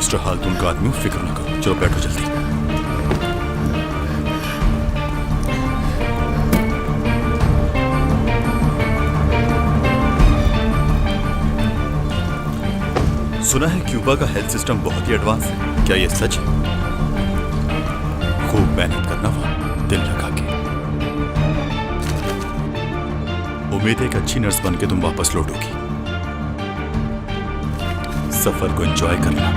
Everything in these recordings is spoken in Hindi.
मिस्टर हालतून का आदमी हूं, फिक्र ना करो। चलो बैठो जल्दी। सुना है क्यूबा का हेल्थ सिस्टम बहुत ही एडवांस है, क्या ये सच है? खूब मेहनत करना वहां, दिल लगा के। उम्मीद है एक अच्छी नर्स बनके तुम वापस लौटोगी। सफर को एंजॉय करना।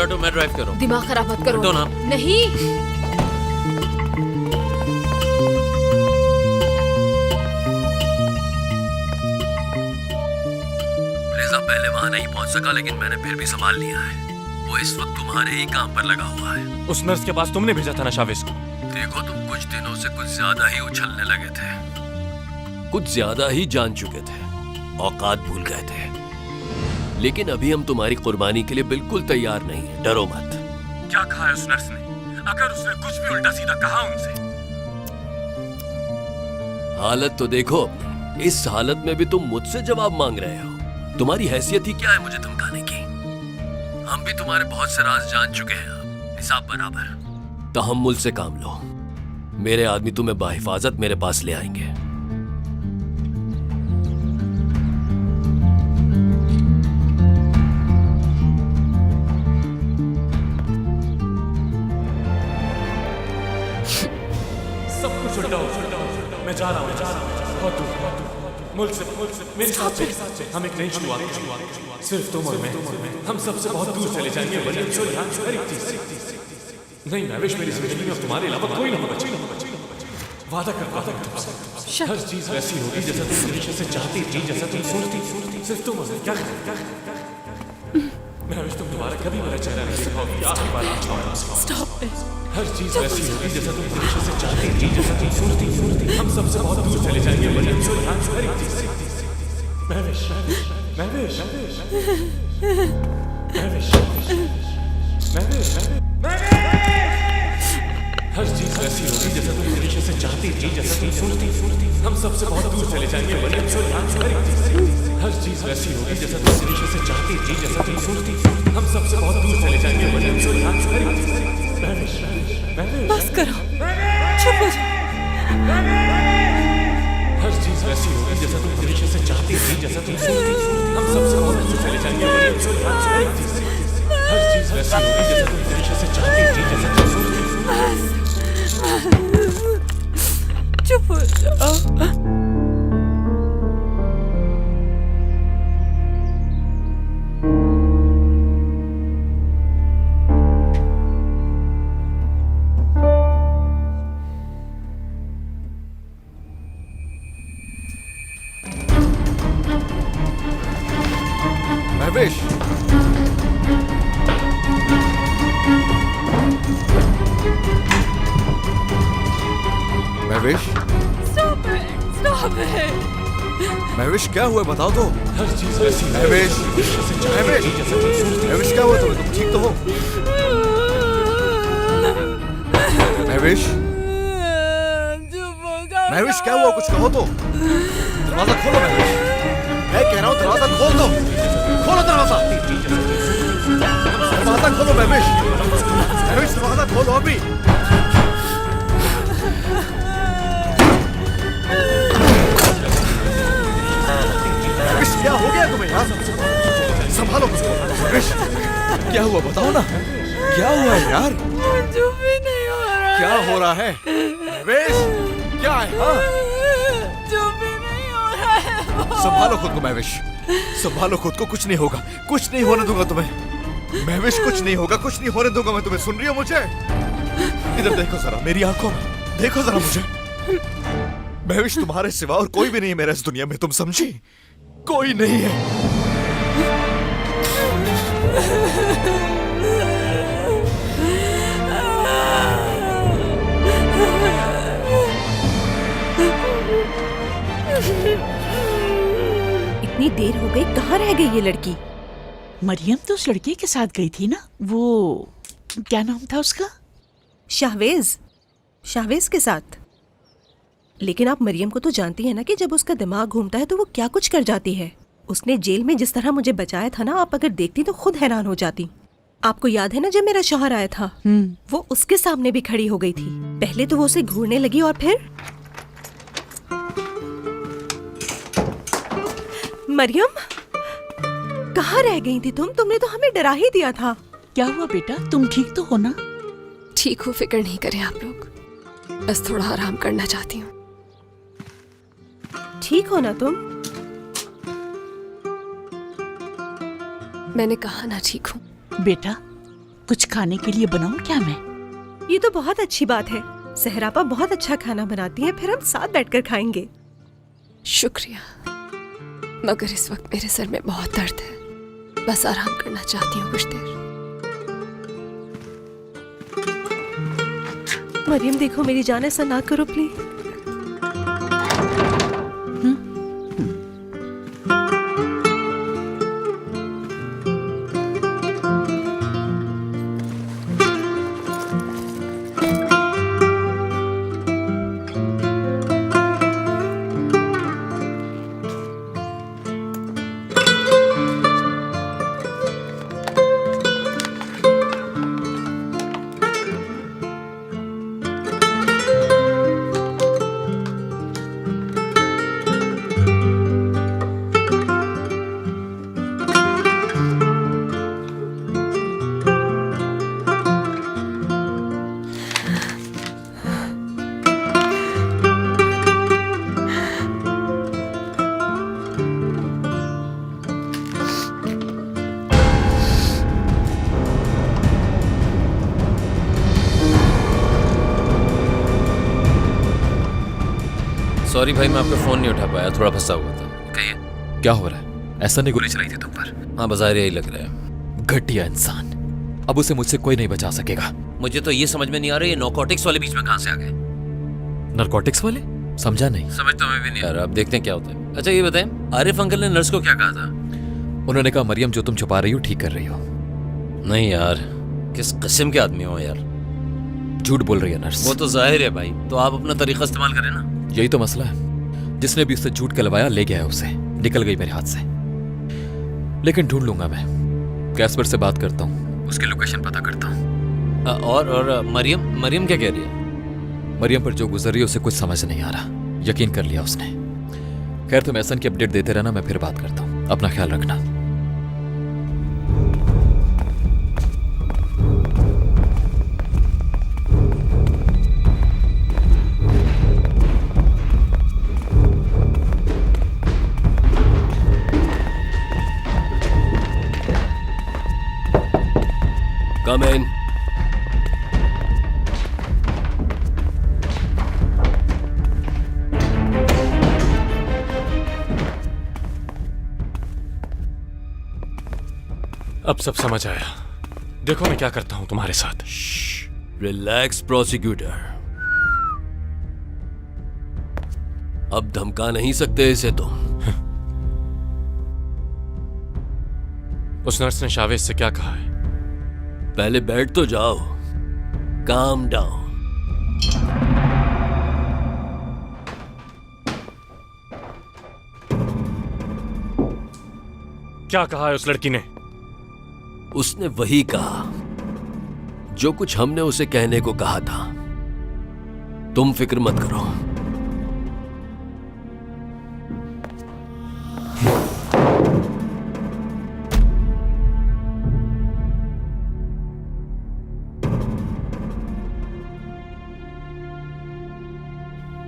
हटो, मैं ड्राइव करूं। दिमाग खराब मत करो। हटो ना। नहीं। रेजा पहले वहां नहीं पहुंच सका, लेकिन मैंने फिर भी संभाल लिया है। वो इस वक्त तुम्हारे ही काम पर लगा हुआ है। उस नर्स के पास तुमने भेजा था ना शावेज को? देखो, तुम कुछ दिनों से कुछ ज्यादा ही उछलने लगे थे, कुछ ज्यादा ही जान चुके थे, औकात भूल गए थे। लेकिन अभी हम तुम्हारी कुर्बानी के लिए बिल्कुल तैयार नहीं है, डरो मत। क्या कहा है उस नर्स ने? अगर उसने कुछ भी उल्टा सीधा कहा उनसे। हालत तो देखो अपनी, इस हालत में भी तुम मुझसे जवाब मांग रहे हो। तुम्हारी हैसियत ही क्या है मुझे धमकाने की? हम भी तुम्हारे बहुत से राज जान चुके हैं, हिसाब बराबर। तहम्मुल से काम लो, मेरे आदमी तुम्हें बाहिफाजत मेरे पास ले आएंगे। मैं जा रहा हूँ, बहुत दूर, मुल्क से, मेरे साथ चल। हम एक नई शुरुआत, सिर्फ तुम और मैं, हम सबसे बहुत दूर चले जाएंगे। नहीं महविश, मेरी जिंदगी में तुम्हारे अलावा कोई नहीं बचा। वादा करता हूँ तुमसे, हर चीज वैसी होगी जैसा तुम हमेशा से चाहती थी, जैसा तुम सोचती। सिर्फ तुम और मैं। क्या महविश, तुम दोबारा कभी मेरा चेहरा नहीं दिखाओगी। आखिरी बार स्टॉप इट। हर चीज वैसी होगी जैसा तुम हमेशा से चाहती थी, जैसा तुम सोचती। हम सबसे बहुत दूर चले जाएंगे। महविश, महविश, महविश, महविश, हर चीज वैसी होगी जैसा तुम हमेशा से चाहती थी, जैसा तुम सोचती। हम सबसे बहुत दूर चले जाएंगे। हर चीज वैसी होगी जैसा तुम हमेशा से चाहती थी, जैसा तुम सोचती। हम सबसे बहुत दूर चले जाएंगे। बस करो, चुप हो जाओ। हर चीज वैसी होगी जैसा तुम हमेशा से चाहती थी, जैसा तुम सोचती। हम सबसे बहुत दूर चले जाएंगे। हर चीज वैसी होगी जैसा तुम हमेशा से चाहती थी, जैसा तुम सोचती। चुप हो जाओ। महविश, महविश, महविश क्या हुआ बताओ तो। हर चीज वैसी महविश, महविश, महविश क्या हुआ तुम्हें? तुम ठीक तो हो? महविश, महविश क्या हुआ? कुछ कहो तो। दरवाजा खोलो महविश, मैं कह रहा हूँ दरवाजा खोल दो। खोलो दरवाजा, दरवाजा खोलो महविश, महविश दरवाजा खोलो अभी। महविश क्या हो गया तुम्हें यार? संभालो महविश, क्या हुआ बताओ ना, क्या हुआ यार? जो भी नहीं हो रहा क्या हो रहा है महवेश? क्या है हाँ? जो भी नहीं हो रहा है वो। संभालो खुद को महवेश, संभालो खुद को। कुछ नहीं होगा, कुछ नहीं होने दूंगा तुम्हें महवेश, कुछ नहीं होगा, कुछ नहीं होने दूंगा मैं तुम्हें। सुन रही हो मुझे? इधर देखो जरा मेरी आंखों में, देखो जरा मुझे। महवेश तुम्हारे सिवा और कोई भी नहीं है मेरे इस दुनिया में, तुम समझी? कोई नहीं है। इतनी देर हो गई, कहाँ रह गई ये लड़की? मरियम तो उस लड़के के साथ गई थी ना, वो क्या नाम था उसका? शाहवेज, शाहवेज के साथ। लेकिन आप मरियम को तो जानती हैं ना कि जब उसका दिमाग घूमता है तो वो क्या कुछ कर जाती है। उसने जेल में जिस तरह मुझे बचाया था ना, आप अगर देखती तो खुद हैरान हो जाती। आपको याद है ना जब मेरा शौहर आया था, वो उसके सामने भी खड़ी हो गई थी। पहले तो वो उसे घूरने लगी और फिर मरियम, कहाँ रह गई थी तुम? तुमने तो हमें डरा ही दिया था। क्या हुआ बेटा, तुम ठीक तो हो ना? ठीक हो, फिक्र नहीं करें आप लोग, बस थोड़ा आराम करना चाहती हूँ। ठीक हो ना तुम? मैंने कहा ना ठीक हूँ। बेटा कुछ खाने के लिए बनाऊं क्या मैं? ये तो बहुत अच्छी बात है। सहरापा बहुत अच्छा खाना बनाती है, फिर हम साथ बैठकर खाएंगे। शुक्रिया, मगर इस वक्त मेरे सर में बहुत दर्द है, बस आराम करना चाहती हूँ कुछ देर। मरियम देखो मेरी जान, ऐसा ना करो प्लीज। सॉरी भाई, मैं आपका फोन नहीं उठा पाया, थोड़ा फंसा हुआ था। कहिए क्या हो रहा है? ऐसा नहीं गोली चलाई थी तुम पर? हाँ बाजार यही लग रहा है। घटिया इंसान, अब उसे मुझसे कोई नहीं बचा सकेगा। मुझे तो ये समझ में नहीं आ रहा ये नॉर्कोटिक्स वाले बीच में कहां से आ गए? नारकोटिक्स वाले? समझा नहीं। समझ तो हमें भी नहीं आ रहा, अब देखते हैं क्या होता है। अच्छा ये बताएं, आरिफ अंकल ने नर्स को क्या कहा था? उन्होंने कहा मरियम जो तुम छुपा रही हो ठीक कर रही हो। नहीं यार, किस किस्म के आदमी हो यार, झूठ बोल रही है नर्स। वो तो जाहिर है भाई, तो आप अपना तरीका इस्तेमाल करें ना। यही तो मसला है, जिसने भी उससे झूठ कहलवाया ले गया है उसे, निकल गई मेरे हाथ से। लेकिन ढूंढ लूंगा मैं, कैस्पर से बात करता हूँ, उसकी लोकेशन पता करता हूँ। और मरियम क्या कह रही है? मरियम पर जो गुजर रही है उसे कुछ समझ नहीं आ रहा, यकीन कर लिया उसने। खैर तुम एहसन की अपडेट देते रहना, मैं फिर बात करता हूँ, अपना ख्याल रखना। Come in. अब सब समझ आया। देखो मैं क्या करता हूं तुम्हारे साथ। रिलैक्स प्रोसिक्यूटर, अब धमका नहीं सकते इसे तो। उस नर्स ने शावेज से क्या कहा है? पहले बैठ तो जाओ, काम डाउन। क्या कहा है उस लड़की ने? उसने वही कहा जो कुछ हमने उसे कहने को कहा था। तुम फिक्र मत करो।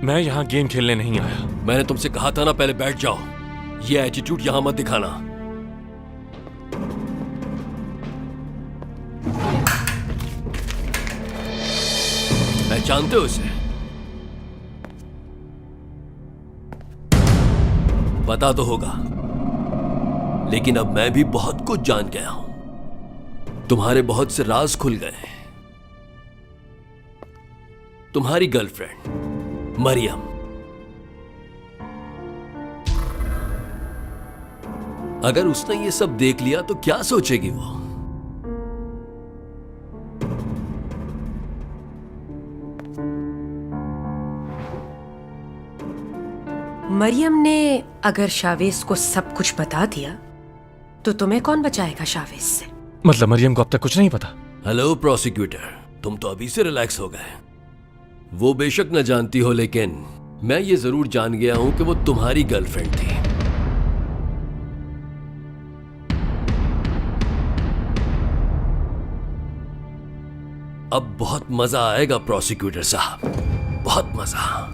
मैं यहाँ गेम खेलने नहीं आया। मैंने तुमसे कहा था ना पहले बैठ जाओ। ये एटीट्यूड यहां मत दिखाना। पहचानते हो उसे? पता तो होगा, लेकिन अब मैं भी बहुत कुछ जान गया हूं। तुम्हारे बहुत से राज खुल गए हैं। तुम्हारी गर्लफ्रेंड मरियम, अगर उसने ये सब देख लिया तो क्या सोचेगी वो? मरियम ने अगर शावेज को सब कुछ बता दिया तो तुम्हें कौन बचाएगा शावेज से? मतलब मरियम को अब तक कुछ नहीं पता? हेलो प्रोसिक्यूटर, तुम तो अभी से रिलैक्स हो गए। वो बेशक न जानती हो, लेकिन मैं ये जरूर जान गया हूं कि वो तुम्हारी गर्लफ्रेंड थी। अब बहुत मजा आएगा प्रोसिक्यूटर साहब, बहुत मजा।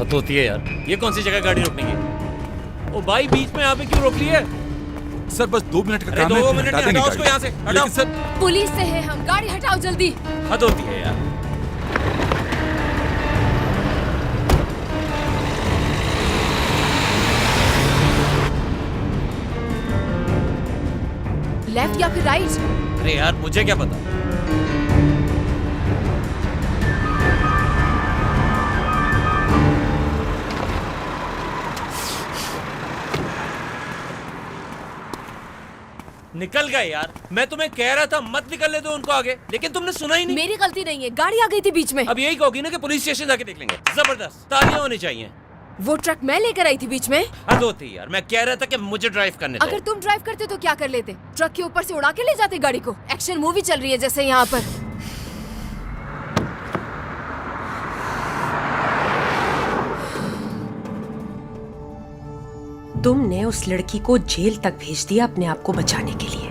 हद होती है यार, ये कौन सी जगह गाड़ी रोकने की? ओ भाई, बीच में यहाँ पे क्यों रोक ली है? सर बस 2 मिनट का काम है। 2 मिनट नहीं, हटाओ उसको यहाँ से, हटाओ। सर पुलिस से है हम, गाड़ी हटाओ जल्दी। हद होती है यार। लेफ्ट या फिर राइट? अरे यार, मुझे क्या पता। निकल गए यार। मैं तुम्हें कह रहा था मत निकलने दो उनको आगे, लेकिन तुमने सुना ही नहीं। मेरी गलती नहीं है, गाड़ी आ गई थी बीच में। अब यही कहोगी ना कि पुलिस स्टेशन जाके देख लेंगे। जबरदस्त, तालियां होनी चाहिए। वो ट्रक मैं लेकर आई थी बीच में। हद होती है यार, मैं कह रहा था कि मुझे ड्राइव करने दो। अगर तुम ड्राइव करते तो क्या कर लेते? ट्रक के ऊपर से उड़ा के ले जाते गाड़ी को। एक्शन मूवी चल रही है जैसे यहाँ पर। तुमने उस लड़की को जेल तक भेज दिया अपने आप को बचाने के लिए।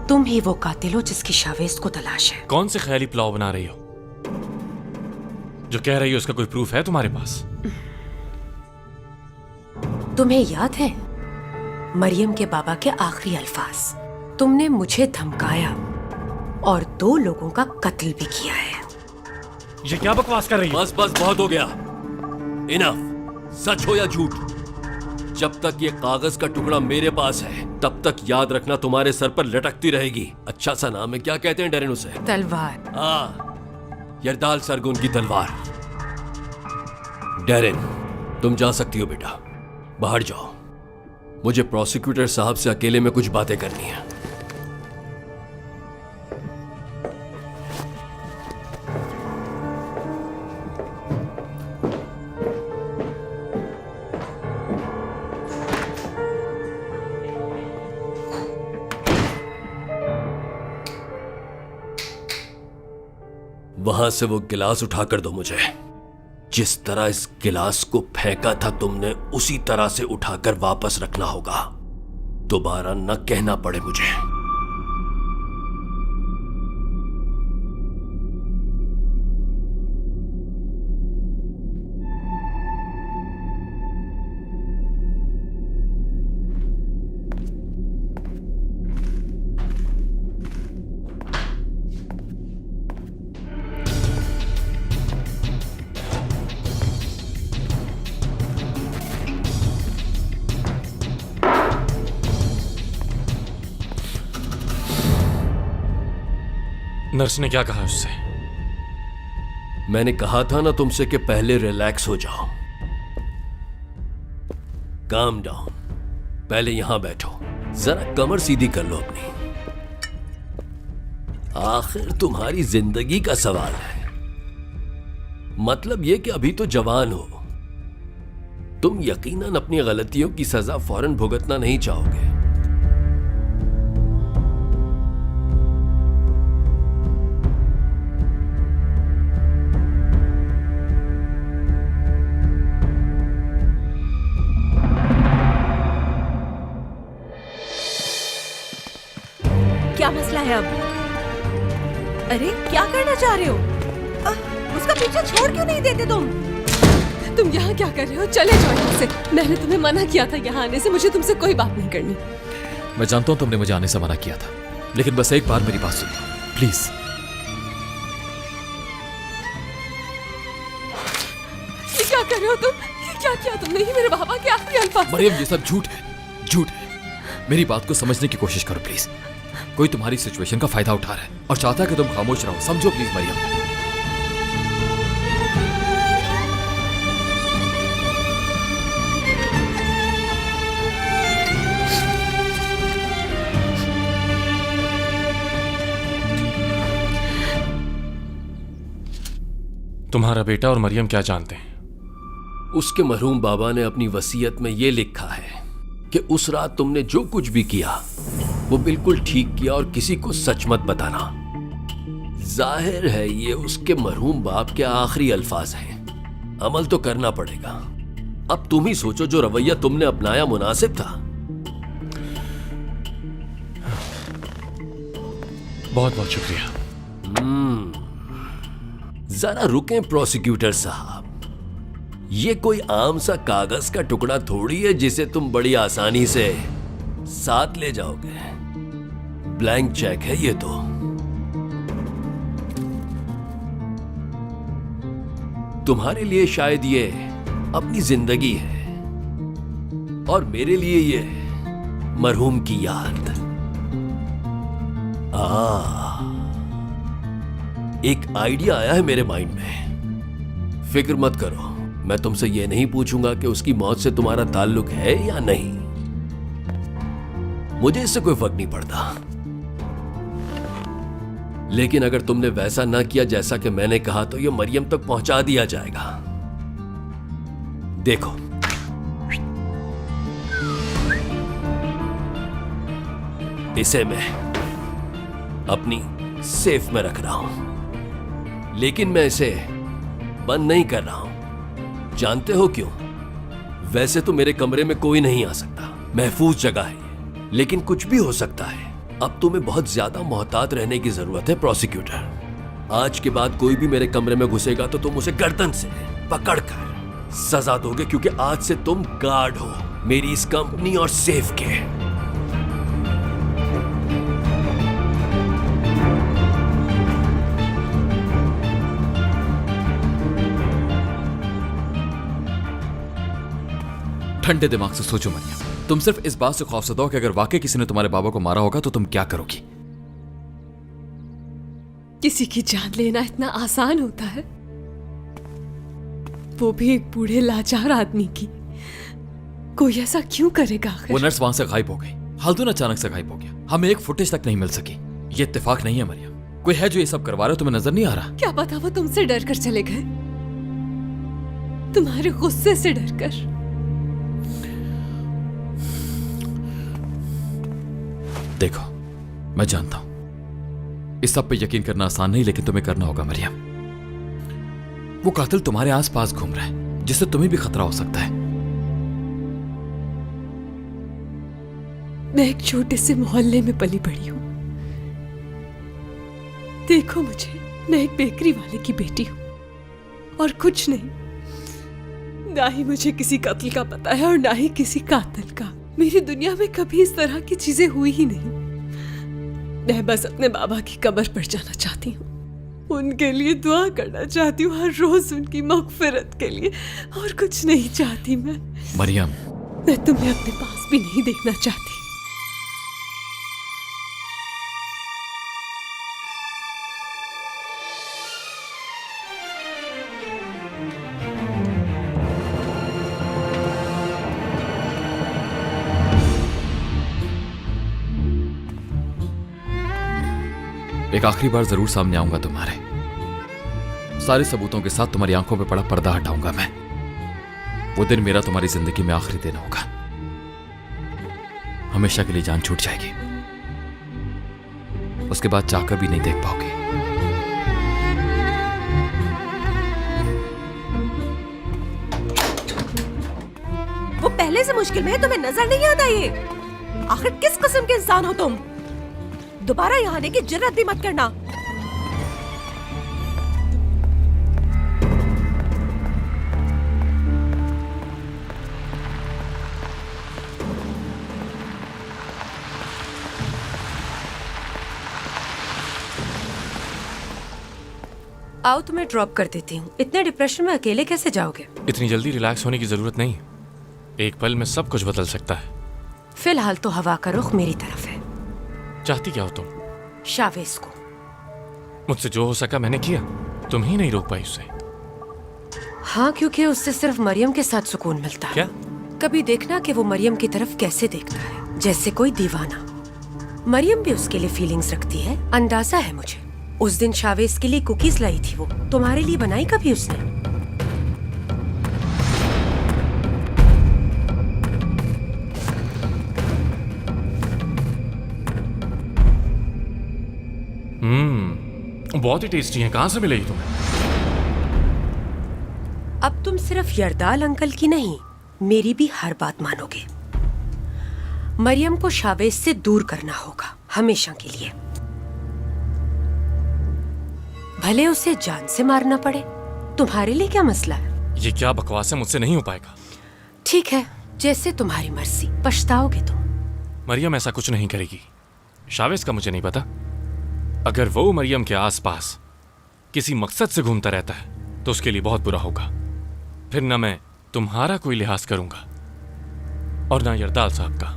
तुम ही वो कातिल हो जिसकी शावेज को तलाश है। कौन से ख्याली प्लाव बना रही हो? जो कह रही हो उसका कोई प्रूफ है तुम्हारे पास? तुम्हें याद है मरियम के बाबा के आखिरी अल्फाज? तुमने मुझे धमकाया और 2 लोगों का कत्ल भी किया है। ये क्या बकवास कर रही हो? बस बस, बहुत हो गया। इनफ। सच हो या झूठ, जब तक ये कागज का टुकड़ा मेरे पास है तब तक याद रखना तुम्हारे सर पर लटकती रहेगी। अच्छा सा नाम है, क्या कहते हैं डेरेन उसे? तलवार। हाँ, यरदाल सरगुन की तलवार। डेरेन, तुम जा सकती हो बेटा, बाहर जाओ। मुझे प्रोसिक्यूटर साहब से अकेले में कुछ बातें करनी है। वहां से वो गिलास उठाकर दो मुझे। जिस तरह इस गिलास को फेंका था तुमने, उसी तरह से उठाकर वापस रखना होगा। दोबारा न कहना पड़े मुझे। नर्स ने क्या कहा उससे? मैंने कहा था ना तुमसे कि पहले रिलैक्स हो जाओ। Calm down. पहले यहां बैठो, जरा कमर सीधी कर लो अपनी। आखिर तुम्हारी जिंदगी का सवाल है। मतलब यह कि अभी तो जवान हो, तुम यकीनन अपनी गलतियों की सजा फौरन भुगतना नहीं चाहोगे। है अब? अरे क्या करना चाह रहे हो? उसका पीछा छोड़ क्यों नहीं देते तुम? तुम यहाँ क्या कर रहे हो? चले जाओ यहाँ से। मैंने तुम्हें मना किया था यहाँ आने से। मुझे तुमसे कोई बात नहीं करनी। मैं जानता हूं तुमने मुझे आने से मना किया था, लेकिन बस एक बार मेरी बात सुन लो प्लीज। ये क्या कर रहे हो तुम? ये क्या किया तुमने? ये मेरे बाबा के आखिरी अल्फाज। मरियम ये सब झूठ है, झूठ है। मेरी बात को समझने की कोशिश करो प्लीज। कोई तुम्हारी सिचुएशन का फायदा उठा रहा है और चाहता है कि तुम खामोश रहो। समझो प्लीज मरियम। तुम्हारा बेटा और मरियम क्या जानते हैं? उसके मरहूम बाबा ने अपनी वसीयत में यह लिखा है कि उस रात तुमने जो कुछ भी किया वो बिल्कुल ठीक किया और किसी को सच मत बताना। जाहिर है ये उसके मरहूम बाप के आखिरी अल्फाज हैं। अमल तो करना पड़ेगा। अब तुम ही सोचो जो रवैया तुमने अपनाया मुनासिब था? बहुत बहुत शुक्रिया। जरा रुकें प्रोसिक्यूटर साहब। ये कोई आम सा कागज का टुकड़ा थोड़ी है जिसे तुम बड़ी आसानी से साथ ले जाओगे। ब्लैंक चेक है ये तो। तुम्हारे लिए शायद ये अपनी जिंदगी है और मेरे लिए ये मरहूम की याद। एक आइडिया आया है मेरे माइंड में। फिक्र मत करो, मैं तुमसे यह नहीं पूछूंगा कि उसकी मौत से तुम्हारा ताल्लुक है या नहीं। मुझे इससे कोई फर्क नहीं पड़ता। लेकिन अगर तुमने वैसा ना किया जैसा कि मैंने कहा तो यह मरियम तक पहुंचा दिया जाएगा। देखो, इसे मैं अपनी सेफ में रख रहा हूं, लेकिन मैं इसे बंद नहीं कर रहा हूं। जानते हो क्यों? वैसे तो मेरे कमरे में कोई नहीं आ सकता, महफूज जगह है, लेकिन कुछ भी हो सकता है। अब तुम्हें बहुत ज्यादा मोहतात रहने की जरूरत है प्रोसिक्यूटर। आज के बाद कोई भी मेरे कमरे में घुसेगा तो तुम उसे गर्दन से पकड़कर सजा दोगे, क्योंकि आज से तुम गार्ड हो मेरी इस कंपनी और सेफ के। ठंडे दिमाग से सोचो मरियम। तुम सिर्फ इस बात से खौफजदा हो कि अगर वाकई किसी ने तुम्हारे बाबा को मारा होगा तो तुम क्या करोगी? किसी की जान लेना इतना आसान होता है? वो भी एक बूढ़े लाचार आदमी की। कोई ऐसा क्यों करेगा आखिर? वो नर्स वहां से गायब हो गई। हल्दून अचानक से गायब हो गया। हमें एक फुटेज तक नहीं मिल सकी। ये इत्तेफाक नहीं है मरियम। कोई है जो ये सब करवा रहा है, तुम्हें नजर नहीं आ रहा? क्या पता वो तुमसे डर कर चले गए, तुम्हारे गुस्से से डर कर। देखो, मैं जानता हूं इस सब पे यकीन करना आसान नहीं, लेकिन तुम्हें करना होगा मरियम। वो कातिल तुम्हारे आसपास घूम रहा है, जिससे तुम्हें भी खतरा हो सकता है। मैं एक छोटे से मोहल्ले में पली बड़ी हूं। देखो मुझे, मैं एक बेकरी वाले की बेटी हूं और कुछ नहीं। ना ही मुझे किसी कत्ल का पता है और ना ही किसी कातिल का। मेरी दुनिया में कभी इस तरह की चीजें हुई ही नहीं। मैं बस अपने बाबा की कब्र पर जाना चाहती हूँ, उनके लिए दुआ करना चाहती हूँ हर रोज उनकी मगफिरत के लिए, और कुछ नहीं चाहती मैं। मरियम, मैं तुम्हें अपने पास भी नहीं देखना चाहती। एक आखिरी बार जरूर सामने आऊंगा तुम्हारे। सारे सबूतों के साथ तुम्हारी आंखों पे पड़ा पर्दा हटाऊंगा मैं। वो दिन मेरा तुम्हारी जिंदगी में आखिरी दिन होगा। हमेशा के लिए जान छूट जाएगी, उसके बाद चाहकर भी नहीं देख पाओगे। वो पहले से मुश्किल में है, तुम्हें नजर नहीं आता ये? आखिर किस किस्म के इंसान हो तुम? दोबारा यहाँ आने की जरूरत भी मत करना। आओ तुम्हें ड्रॉप कर देती हूँ। इतने डिप्रेशन में अकेले कैसे जाओगे? इतनी जल्दी रिलैक्स होने की जरूरत नहीं। एक पल में सब कुछ बदल सकता है। फिलहाल तो हवा का रुख मेरी तरफ है। चाहती क्या हो तुम? शावेज को। मुझसे जो हो सका मैंने किया, तुम ही नहीं रोक पाई उसे। हाँ, क्योंकि उससे सिर्फ मरियम के साथ सुकून मिलता है। क्या? कभी देखना कि वो मरियम की तरफ कैसे देखता है, जैसे कोई दीवाना। मरियम भी उसके लिए फीलिंग्स रखती है, अंदाजा है मुझे। उस दिन शावेज के लिए कुकीज लाई थी वो, तुम्हारे लिए बनाई कभी उसने? बहुत ही टेस्टी है। कहाँ से मिलेगी तुम्हें? अब तुम सिर्फ यरदाल अंकल की नहीं, मेरी भी हर बात मानोगे। मरियम को शावेज से दूर करना होगा, हमेशा के लिए। भले उसे जान से मारना पड़े। तुम्हारे लिए क्या मसला है? ये क्या बकवास है, मुझसे नहीं हो पाएगा। ठीक है, जैसे तुम्हारी मर्जी। पछताओगे तुम। मरियम ऐसा कुछ नहीं करेगी। शावेज का मुझे नहीं पता। अगर वो मरियम के आसपास किसी मकसद से घूमता रहता है तो उसके लिए बहुत बुरा होगा। फिर न मैं तुम्हारा कोई लिहाज करूंगा और ना यरदाल साहब का।